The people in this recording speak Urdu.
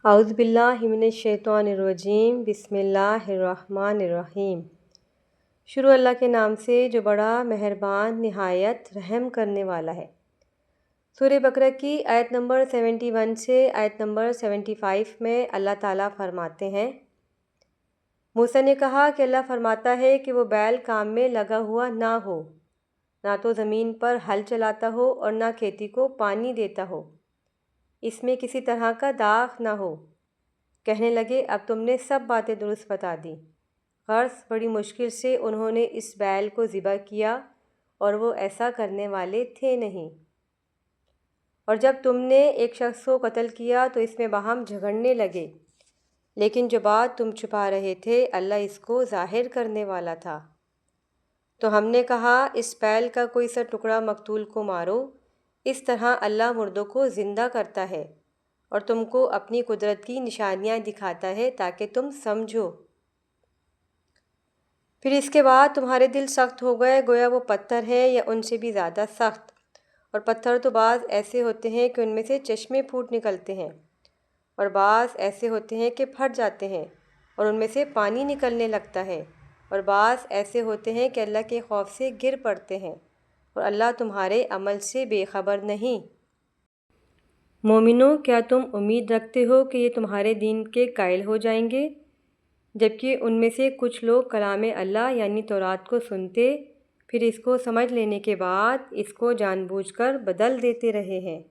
اعوذ باللہ من الشیطان الرجیم، بسم اللہ الرحمن الرحیم۔ شروع اللہ کے نام سے جو بڑا مہربان نہایت رحم کرنے والا ہے۔ سورہ بقرہ کی آیت نمبر 71 سے آیت نمبر 75 میں اللہ تعالیٰ فرماتے ہیں، موسیٰ نے کہا کہ اللہ فرماتا ہے کہ وہ بیل کام میں لگا ہوا نہ ہو، نہ تو زمین پر ہل چلاتا ہو اور نہ کھیتی کو پانی دیتا ہو، اس میں کسی طرح کا داغ نہ ہو۔ کہنے لگے اب تم نے سب باتیں درست بتا دی۔ غرض بڑی مشکل سے انہوں نے اس بیل کو ذبح کیا اور وہ ایسا کرنے والے تھے نہیں۔ اور جب تم نے ایک شخص کو قتل کیا تو اس میں باہم جھگڑنے لگے، لیکن جو بات تم چھپا رہے تھے اللہ اس کو ظاہر کرنے والا تھا۔ تو ہم نے کہا اس بیل کا کوئی سا ٹکڑا مقتول کو مارو، اس طرح اللہ مردوں کو زندہ کرتا ہے اور تم کو اپنی قدرت کی نشانیاں دکھاتا ہے تاکہ تم سمجھو۔ پھر اس کے بعد تمہارے دل سخت ہو گئے گویا وہ پتھر ہے یا ان سے بھی زیادہ سخت، اور پتھر تو بعض ایسے ہوتے ہیں کہ ان میں سے چشمے پھوٹ نکلتے ہیں، اور بعض ایسے ہوتے ہیں کہ پھٹ جاتے ہیں اور ان میں سے پانی نکلنے لگتا ہے، اور بعض ایسے ہوتے ہیں کہ اللہ کے خوف سے گر پڑتے ہیں، اور اللہ تمہارے عمل سے بے خبر نہیں۔ مومنوں، کیا تم امید رکھتے ہو کہ یہ تمہارے دین کے قائل ہو جائیں گے، جبکہ ان میں سے کچھ لوگ کلام اللہ یعنی تورات کو سنتے، پھر اس کو سمجھ لینے کے بعد اس کو جان بوجھ کر بدل دیتے رہے ہیں۔